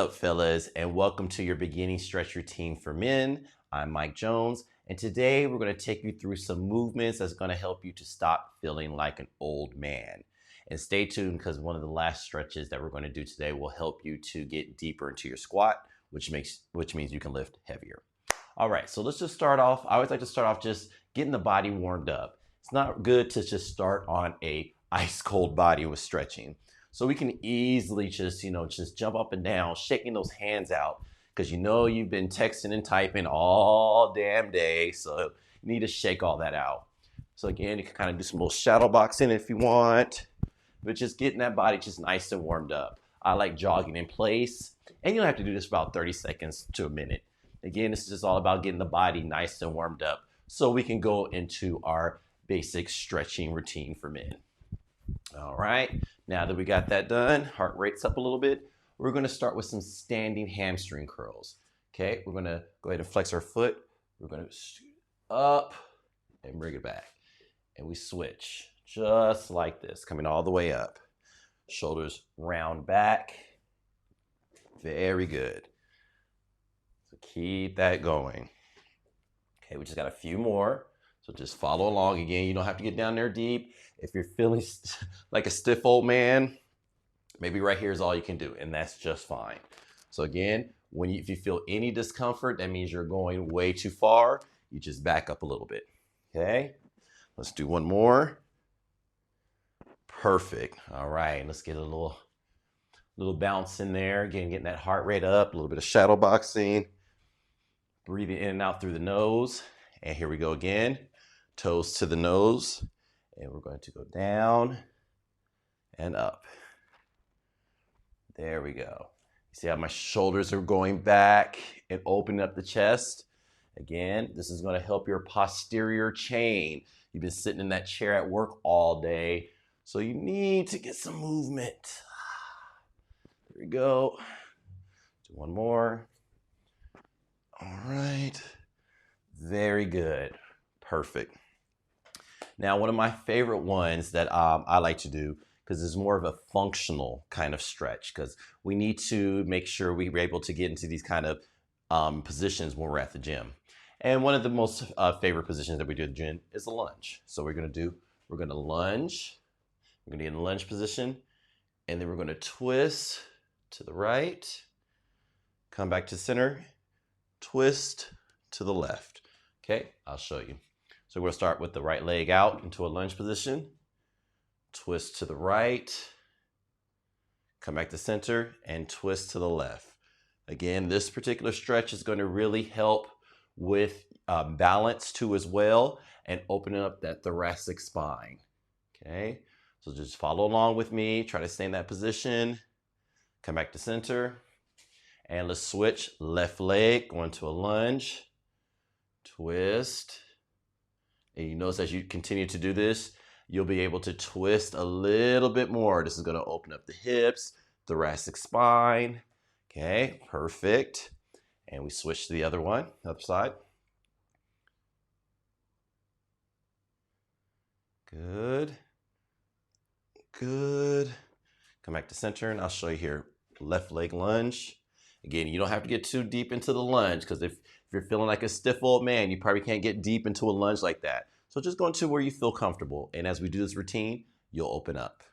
What's up, fellas, and welcome to your beginning stretch routine for men. I'm Mike Jones, and today we're going to take you through some movements that's going to help you to stop feeling like an old man. And stay tuned because one of the last stretches that we're going to do today will help you to get deeper into your squat, which means you can lift heavier. All right, so let's just start off. I always like to start off just getting the body warmed up. It's not good to just start on a ice cold body with stretching. So we can easily just jump up and down, shaking those hands out because you've been texting and typing all damn day. So you need to shake all that out. So again, you can kind of do some little shadow boxing if you want, but just getting that body just nice and warmed up. I like jogging in place, and you don't have to do this for about 30 seconds to a minute. Again, this is just all about getting the body nice and warmed up so we can go into our basic stretching routine for men. All right, now that we got that done, heart rate's up a little bit, we're gonna start with some standing hamstring curls. Okay, we're gonna go ahead and flex our foot. We're gonna scoot up and bring it back. And we switch, just like this, coming all the way up. Shoulders round back. Very good. So keep that going. Okay, we just got a few more. So just follow along. Again, you don't have to get down there deep. If you're feeling like a stiff old man, maybe right here is all you can do, and that's just fine. So again, if you feel any discomfort, that means you're going way too far. You just back up a little bit. Okay, let's do one more. Perfect. All right, let's get a little bounce in there. Again, getting that heart rate up, a little bit of shadow boxing. Breathing in and out through the nose. And here we go again. Toes to the nose. And we're going to go down and up. There we go. You see how my shoulders are going back and opening up the chest? Again, this is going to help your posterior chain. You've been sitting in that chair at work all day, so you need to get some movement. There we go. Do one more. All right. Very good. Perfect. Now, one of my favorite ones that I like to do, because it's more of a functional kind of stretch, because we need to make sure we're able to get into these kind of positions when we're at the gym. And one of the most favorite positions that we do at the gym is the lunge. So we're going to lunge. We're going to get in the lunge position, and then we're going to twist to the right, come back to center, twist to the left. Okay, I'll show you. So we're going to start with the right leg out into a lunge position, twist to the right, come back to center, and twist to the left. Again, this particular stretch is going to really help with balance too as well, and opening up that thoracic spine. Okay, so just follow along with me. Try to stay in that position. Come back to center. And let's switch. Left leg, going to a lunge, twist. And you notice as you continue to do this, you'll be able to twist a little bit more. This is going to open up the hips, thoracic spine. Okay, perfect. And we switch to the other one, other side. Good. Good. Come back to center, and I'll show you here. Left leg lunge. Again, you don't have to get too deep into the lunge, because if you're feeling like a stiff old man, you probably can't get deep into a lunge like that. So just go into where you feel comfortable. And as we do this routine, you'll open up.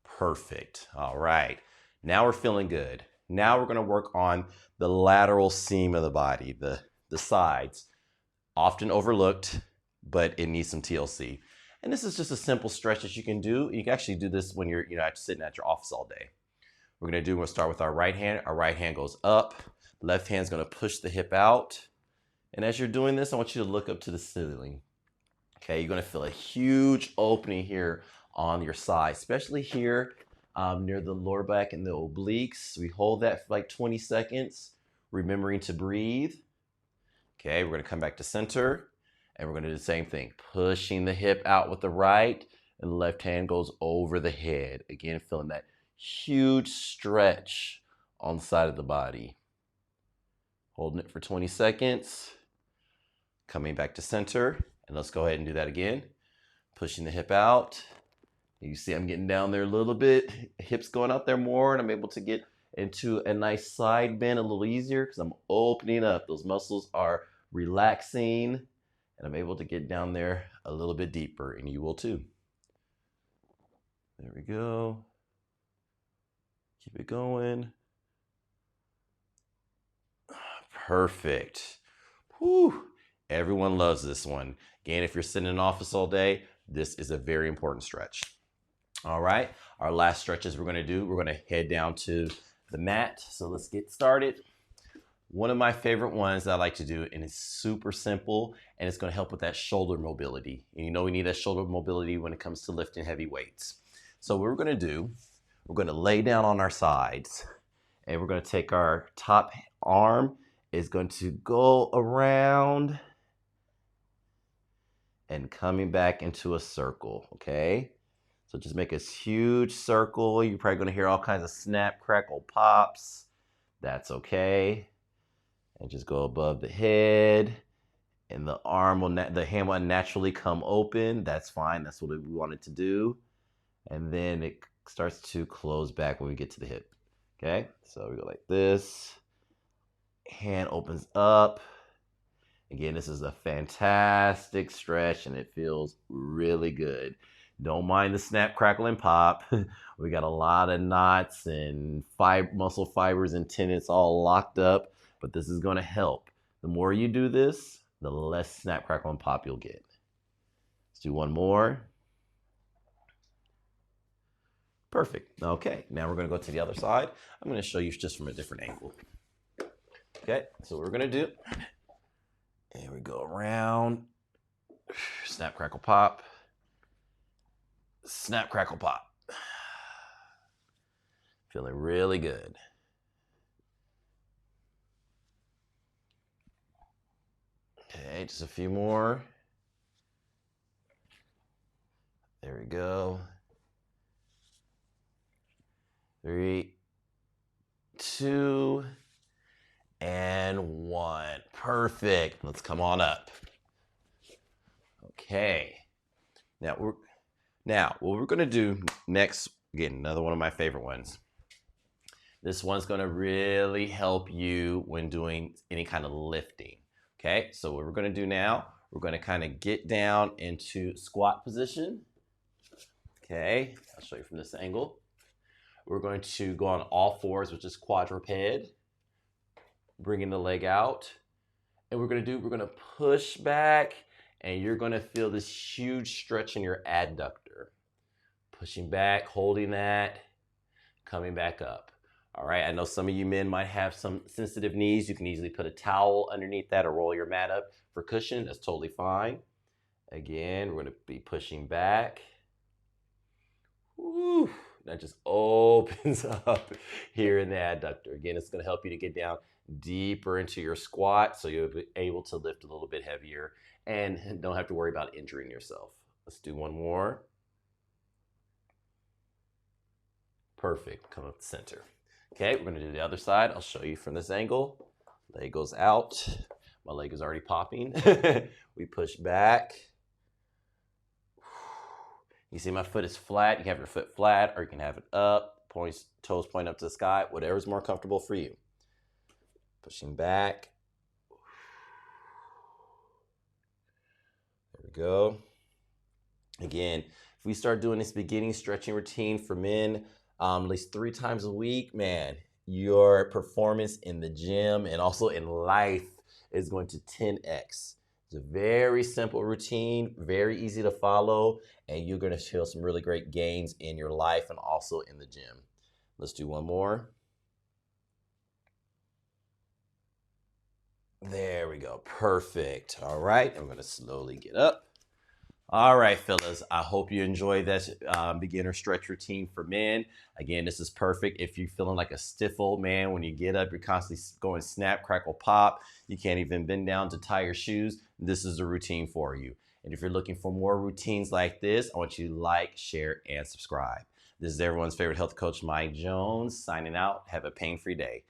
Perfect. All right. Now we're feeling good. Now we're going to work on the lateral seam of the body, the sides. Often overlooked, but it needs some TLC. And this is just a simple stretch that you can do. You can actually do this when you're sitting at your office all day. We'll start with our right hand. Our right hand goes up. Left hand's going to push the hip out. And as you're doing this, I want you to look up to the ceiling. Okay, you're going to feel a huge opening here on your side, especially here near the lower back and the obliques. We hold that for like 20 seconds, remembering to breathe. Okay, we're going to come back to center, and we're going to do the same thing, pushing the hip out with the right, and the left hand goes over the head. Again, feeling that huge stretch on the side of the body. Holding it for 20 seconds, coming back to center, and let's go ahead and do that again. Pushing the hip out You see I'm getting down there a little bit, hips going out there more, and I'm able to get into a nice side bend a little easier because I'm opening up. Those muscles are relaxing, and I'm able to get down there a little bit deeper, and you will too. There we go. Keep it going. Perfect. Whew. Everyone loves this one. Again, if you're sitting in an office all day, this is a very important stretch. All right, our last stretches we're gonna do, we're gonna head down to the mat. So let's get started. One of my favorite ones that I like to do, and it's super simple, and it's gonna help with that shoulder mobility. And you know we need that shoulder mobility when it comes to lifting heavy weights. So what we're gonna do, we're gonna lay down on our sides, and we're gonna take our top arm, is going to go around and coming back into a circle, okay? So just make a huge circle. You're probably gonna hear all kinds of snap, crackle, pops. That's okay. And just go above the head, and the arm will, the hand will naturally come open. That's fine, that's what we wanted to do. And then it starts to close back when we get to the hip, okay? So we go like this. Hand opens up. Again, this is a fantastic stretch and it feels really good. Don't mind the snap, crackle, and pop. We got a lot of knots and muscle fibers and tendons all locked up, but this is going to help. The more you do this, the less snap, crackle, and pop you'll get. Let's do one more. Perfect. Okay, now we're going to go to the other side. I'm going to show you just from a different angle. Okay, so what we're gonna do, and we go around, snap, crackle, pop, snap, crackle, pop. Feeling really good. Okay, just a few more. There we go. 3, 2, and 1. Perfect. Let's come on up. Okay. Now what we're going to do next, again, another one of my favorite ones. This one's going to really help you when doing any kind of lifting. Okay? So what we're going to do now, we're going to kind of get down into squat position. Okay? I'll show you from this angle. We're going to go on all fours, which is quadruped. Bringing the leg out, and we're gonna push back, and you're gonna feel this huge stretch in your adductor. Pushing back, holding that, coming back up. All right, I know some of you men might have some sensitive knees. You can easily put a towel underneath that or roll your mat up for cushion. That's totally fine. Again, we're gonna be pushing back. Woo. That just opens up here in the adductor. Again, it's gonna help you to get down deeper into your squat so you'll be able to lift a little bit heavier and don't have to worry about injuring yourself. Let's do one more. Perfect. Come up the center. Okay, we're going to do the other side. I'll show you from this angle. Leg goes out. My leg is already popping. We push back. You see my foot is flat. You can have your foot flat or you can have it up. Toes point up to the sky. Whatever's more comfortable for you. Pushing back. There we go. Again, if we start doing this beginning stretching routine for men at least 3 times a week, man, your performance in the gym and also in life is going to 10x. It's a very simple routine, very easy to follow, and you're going to feel some really great gains in your life and also in the gym. Let's do one more. There we go. Perfect. All right. I'm going to slowly get up. All right, fellas. I hope you enjoyed this beginner stretch routine for men. Again, this is perfect if you're feeling like a stiff old man. When you get up, you're constantly going snap, crackle, pop. You can't even bend down to tie your shoes. This is the routine for you. And if you're looking for more routines like this, I want you to like, share, and subscribe. This is everyone's favorite health coach, Mike Jones, signing out. Have a pain-free day.